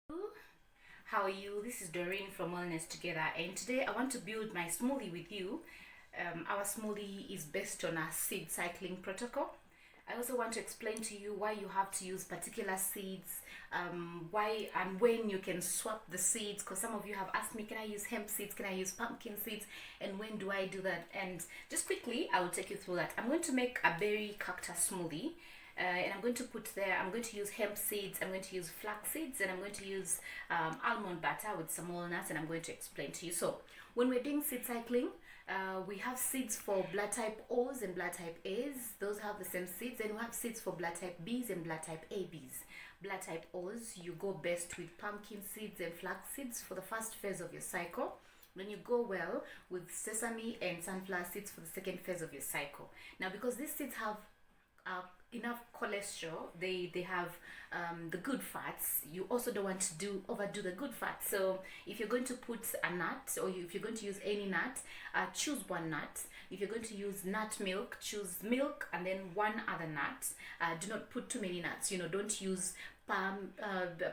Hello, how are you? This is Doreen from Wellness Together, and today I want to build my smoothie with you. Our smoothie is based on a seed cycling protocol. I also want to explain to you why you have to use particular seeds, why and when you can swap the seeds. Because some of you have asked me, can I use hemp seeds? Can I use pumpkin seeds? And when do I do that? And just quickly, I will take you through that. I'm going to make a berry cactus smoothie. And I'm going to put there, I'm going to use hemp seeds, I'm going to use flax seeds, and I'm going to use almond butter with some walnuts, and I'm going to explain to you. So when we're doing seed cycling, we have seeds for blood type O's and blood type A's. Those have the same seeds. And we have seeds for blood type B's and blood type AB's. Blood type O's, you go best with pumpkin seeds and flax seeds for the first phase of your cycle. Then you go well with sesame and sunflower seeds for the second phase of your cycle. Now, because these seeds have enough cholesterol, they have the good fats. You also don't want to overdo the good fats. So if you're going to put a nut, or if you're going to use any nut, choose one nut. If you're going to use nut milk, choose milk and then one other nut. Do not put too many nuts. Don't use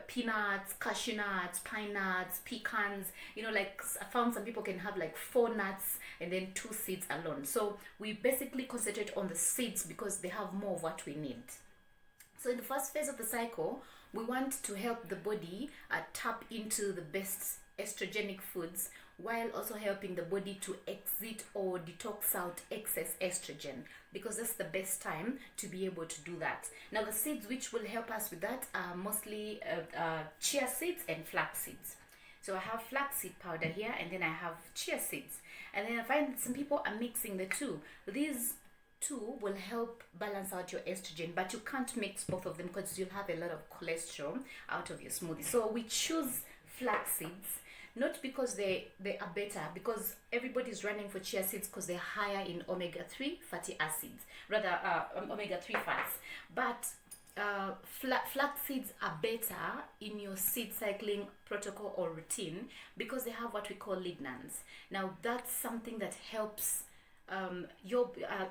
peanuts, cashew nuts, pine nuts, pecans. Like I found some people can have like 4 nuts and then 2 seeds alone. So we basically concentrate on the seeds because they have more of what we need. So in the first phase of the cycle, we want to help the body tap into the best estrogenic foods, while also helping the body to exit or detox out excess estrogen, because that's the best time to be able to do that. Now, the seeds which will help us with that are mostly chia seeds and flax seeds. So I have flaxseed powder here, and then I have chia seeds, and then I find that some people are mixing the two. These two will help balance out your estrogen, but you can't mix both of them because you'll have a lot of cholesterol out of your smoothie. So we choose flax seeds, not because they are better, because everybody's running for chia seeds because they're higher in omega-3 fatty acids, rather omega-3 fats. But flax seeds are better in your seed cycling protocol or routine because they have what we call lignans. Now, that's something that helps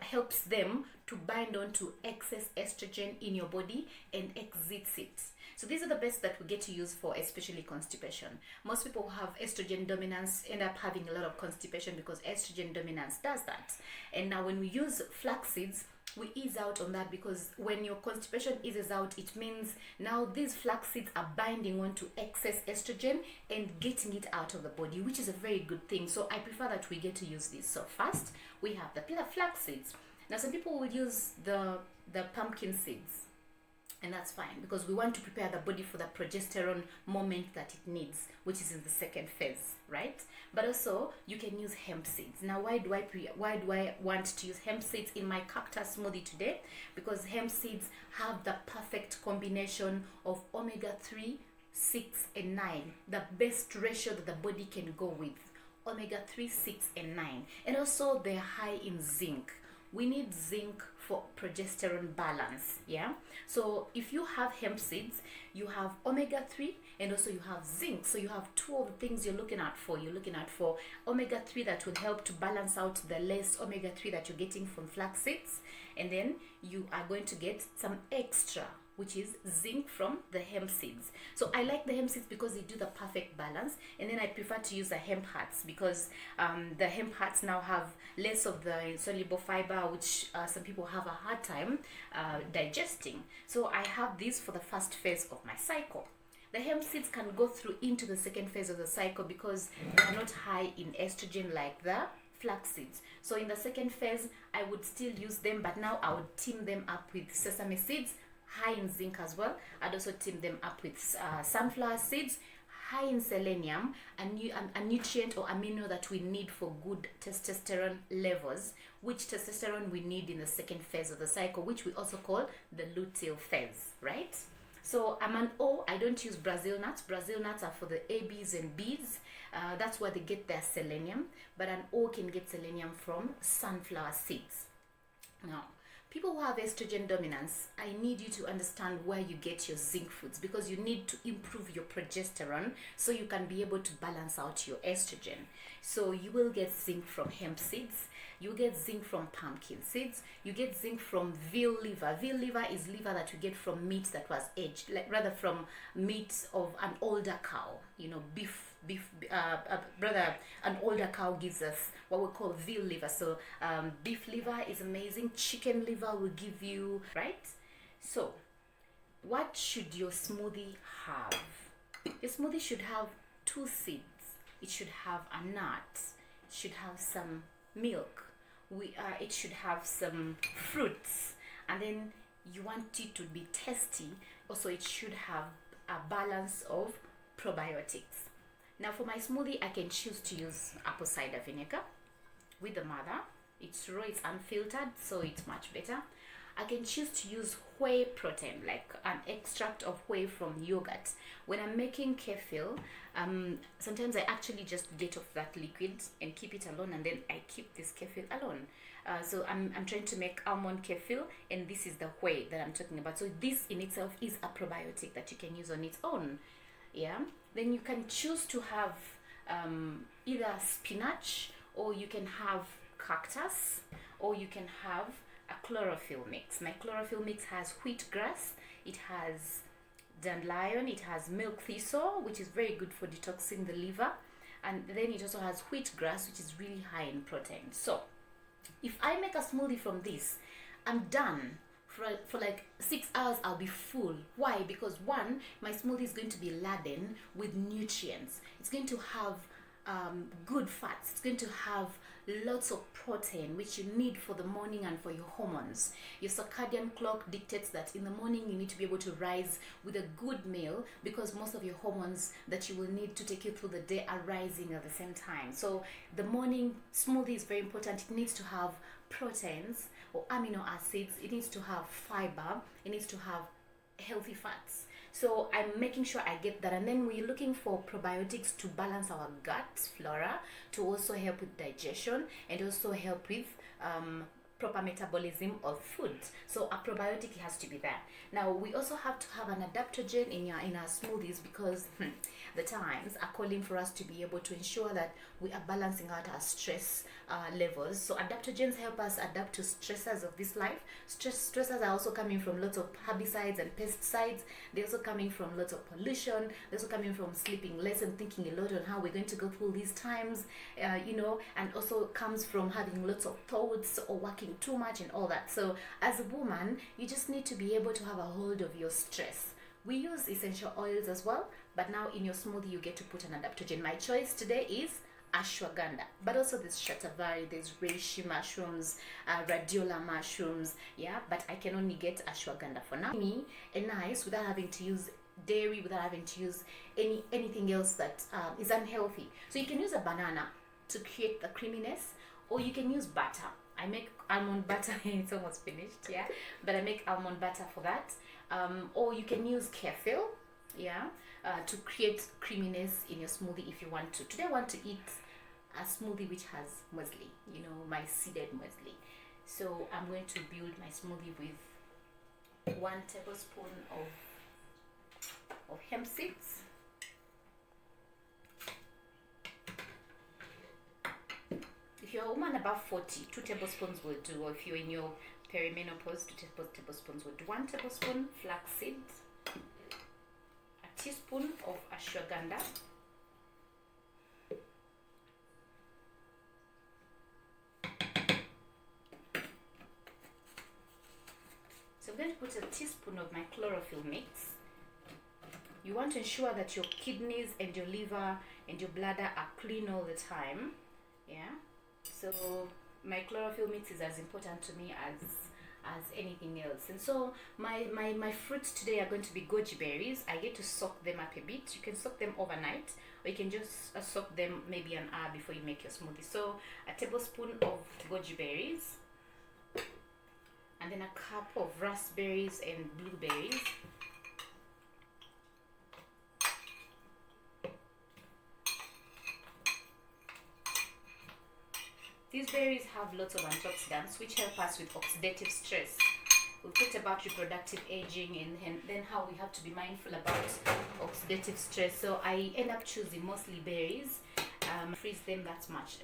helps them to bind on to excess estrogen in your body and exits it. So these are the best that we get to use for especially constipation. Most people who have estrogen dominance end up having a lot of constipation because estrogen dominance does that. And now when we use flax seeds, we ease out on that, because when your constipation eases out, it means now these flax seeds are binding onto excess estrogen and getting it out of the body, which is a very good thing. So I prefer that we get to use this. So first, we have the flax seeds. Now, some people will use the pumpkin seeds, and that's fine because we want to prepare the body for the progesterone moment that it needs, which is in the second phase, right? But also you can use hemp seeds. Now, why do I want to use hemp seeds in my cactus smoothie today? Because hemp seeds have the perfect combination of omega-3, 6 and 9, the best ratio that the body can go with. Omega-3, 6 and 9. And also they're high in zinc. We need zinc for progesterone balance, yeah? So if you have hemp seeds, you have omega-3 and also you have zinc. So you have 2 of the things you're looking out for. You're looking out for omega-3 that will help to balance out the less omega-3 that you're getting from flax seeds. And then you are going to get some extra, which is zinc from the hemp seeds. So I like the hemp seeds because they do the perfect balance. And then I prefer to use the hemp hearts because the hemp hearts now have less of the insoluble fiber, which some people have a hard time digesting. So I have these for the first phase of my cycle. The hemp seeds can go through into the second phase of the cycle because they are not high in estrogen like the flax seeds. So in the second phase, I would still use them, but now I would team them up with sesame seeds, high in zinc as well. I'd also team them up with sunflower seeds, high in selenium, a nutrient or amino that we need for good testosterone levels, which testosterone we need in the second phase of the cycle, which we also call the luteal phase, right? So I'm an O. I don't use Brazil nuts. Brazil nuts are for the ABs and Bs. That's where they get their selenium. But an O can get selenium from sunflower seeds. Now, people who have estrogen dominance, I need you to understand where you get your zinc foods, because you need to improve your progesterone so you can be able to balance out your estrogen. So you will get zinc from hemp seeds. You get zinc from pumpkin seeds. You get zinc from veal liver. Veal liver is liver that you get from meat that was aged, like rather from meat of an older cow. You know, rather an older cow gives us what we call veal liver. So beef liver is amazing. Chicken liver will give you, right? So what should your smoothie have? Your smoothie should have 2 seeds. It should have a nut. It should have some milk. It should have some fruits, and then you want it to be tasty. Also, it should have a balance of probiotics. Now, for my smoothie, I can choose to use apple cider vinegar with the mother. It's raw, it's unfiltered, so it's much better. I can choose to use whey protein, like an extract of whey from yogurt. When I'm making kefir, sometimes I actually just get off that liquid and keep it alone, and then I keep this kefir alone. So I'm trying to make almond kefir, and this is the whey that I'm talking about. So this in itself is a probiotic that you can use on its own. Yeah. Then you can choose to have either spinach, or you can have cactus, or you can have a chlorophyll mix. My chlorophyll mix has wheatgrass, it has dandelion, it has milk thistle, which is very good for detoxing the liver, and then it also has wheatgrass, which is really high in protein. So if I make a smoothie from this, I'm done. For like 6 hours I'll be full. Why? Because one, my smoothie is going to be laden with nutrients. It's going to have good fats. It's going to have lots of protein, which you need for the morning and for your hormones. Your circadian clock dictates that in the morning you need to be able to rise with a good meal, because most of your hormones that you will need to take you through the day are rising at the same time. So the morning smoothie is very important. It needs to have proteins or amino acids, it needs to have fiber, it needs to have healthy fats. So I'm making sure I get that, and then we're looking for probiotics to balance our gut flora, to also help with digestion and also help with proper metabolism of food. So a probiotic has to be there. Now we also have to have an adaptogen in our smoothies, because the times are calling for us to be able to ensure that we are balancing out our stress levels. So adaptogens help us adapt to stressors of this life. Stressors are also coming from lots of herbicides and pesticides. They're also coming from lots of pollution. They're also coming from sleeping less and thinking a lot on how we're going to go through these times, and also comes from having lots of thoughts or working too much and all that. So as a woman, you just need to be able to have a hold of your stress. We use essential oils as well, but now in your smoothie you get to put an adaptogen. My choice today is ashwagandha, but also there's shatavari, there's reishi mushrooms, radiola mushrooms, yeah, but I can only get ashwagandha for now. Me and nice, without having to use dairy, without having to use anything else that is unhealthy. So you can use a banana to create the creaminess, or you can use butter. I make almond butter. It's almost finished, yeah, but I make almond butter for that. Or you can use kefir, yeah, to create creaminess in your smoothie if you want to. Today I want to eat a smoothie which has muesli, my seeded muesli. So I'm going to build my smoothie with 1 tablespoon of hemp seeds, if you're a woman above 40, 2 tablespoons will do, or if you're in your perimenopause, 2 tablespoons would do. 1 tablespoon flax seeds, a teaspoon of ashwagandha, so I'm going to put a teaspoon of my chlorophyll mix. You want to ensure that your kidneys and your liver and your bladder are clean all the time, yeah. So my chlorophyll mix is as important to me as anything else. And so my fruits today are going to be goji berries. I get to soak them up a bit. You can soak them overnight, or you can just soak them maybe an hour before you make your smoothie. So a tablespoon of goji berries, and then a cup of raspberries and blueberries. These berries have lots of antioxidants which help us with oxidative stress. We've talked about reproductive aging and then how we have to be mindful about oxidative stress. So I end up choosing mostly berries, freeze them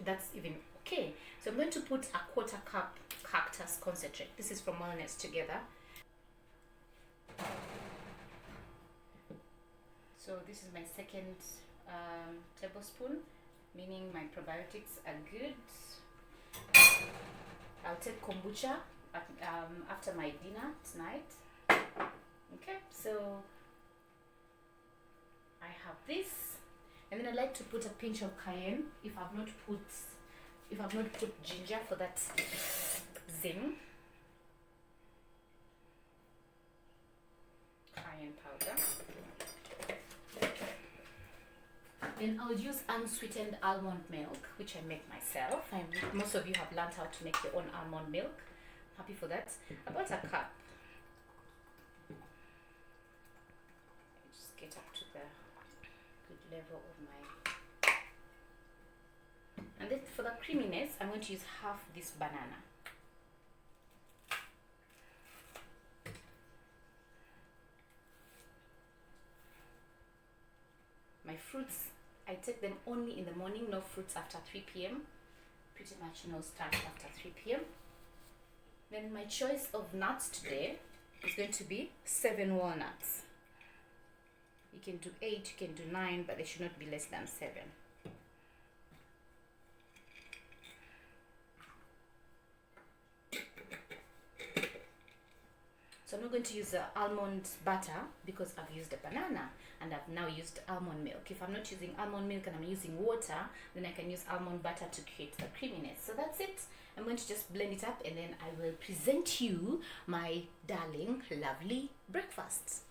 that's even Okay, so I'm going to put a 1/4 cup cactus concentrate. This is from Wellness Together. So this is my second tablespoon, meaning my probiotics are good. I'll take kombucha after my dinner tonight. Okay, so I have this, and then I like to put a pinch of cayenne if I've not put ginger for that zing. Cayenne powder. Then I'll use unsweetened almond milk, which I make myself. Most of you have learned how to make your own almond milk. Happy for that. About a cup. Just get up to the good level of my. And then for the creaminess, I'm going to use half this banana. My fruits, I take them only in the morning, no fruits after 3 p.m. Pretty much no starch after 3 p.m. Then my choice of nuts today is going to be 7 walnuts. You can do 8, you can do 9, but they should not be less than 7. So I'm not going to use the almond butter because I've used a banana and I've now used almond milk. If I'm not using almond milk and I'm using water, then I can use almond butter to create the creaminess. So that's it. I'm going to just blend it up and then I will present you my darling, lovely breakfast.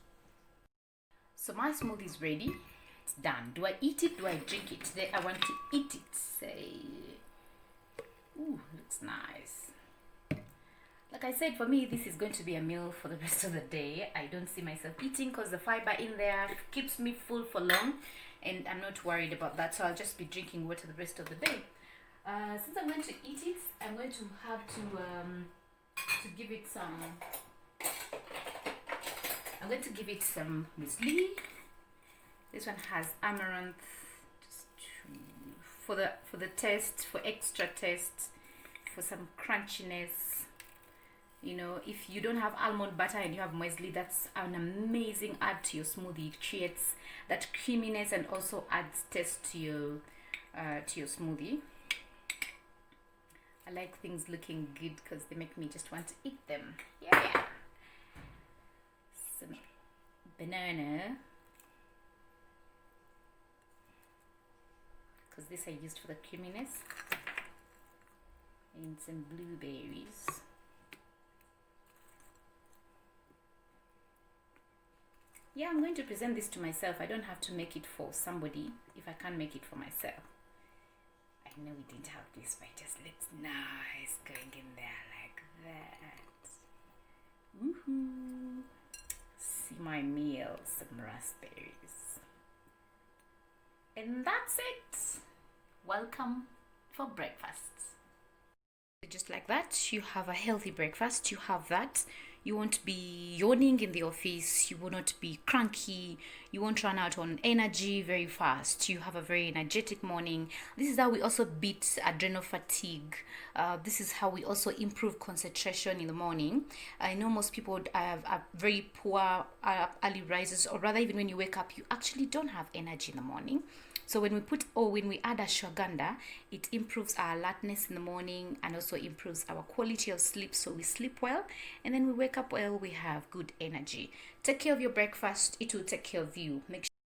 So my smoothie is ready. It's done. Do I eat it? Do I drink it? Today I want to eat it. Say, ooh, looks nice. Like I said, for me, this is going to be a meal for the rest of the day. I don't see myself eating because the fiber in there keeps me full for long, and I'm not worried about that. So I'll just be drinking water the rest of the day. Since I'm going to eat it, I'm going to have to give it some. I'm going to give it some muesli. This one has amaranth, just for the taste, for extra taste, for some crunchiness. You know, if you don't have almond butter and you have muesli, that's an amazing add to your smoothie. It creates that creaminess and also adds taste to your smoothie. I like things looking good because they make me just want to eat them. Yeah. Some banana, because this I used for the creaminess, and some blueberries. Yeah, I'm going to present this to myself. I don't have to make it for somebody if I can't make it for myself. I know we didn't have this, but it just looks nice going in there like that. Woohoo! See my meal, some raspberries. And that's it. Welcome for breakfast. Just like that, you have a healthy breakfast. You have that. You won't be yawning in the office. You will not be cranky. You won't run out on energy very fast. You have a very energetic morning. This is how we also beat adrenal fatigue. This is how we also improve concentration in the morning. I know most people have very poor early rises, or rather even when you wake up, you actually don't have energy in the morning. So when we add ashwagandha, it improves our alertness in the morning and also improves our quality of sleep. So we sleep well and then we wake up well, we have good energy. Take care of your breakfast. It will take care of you. Make sure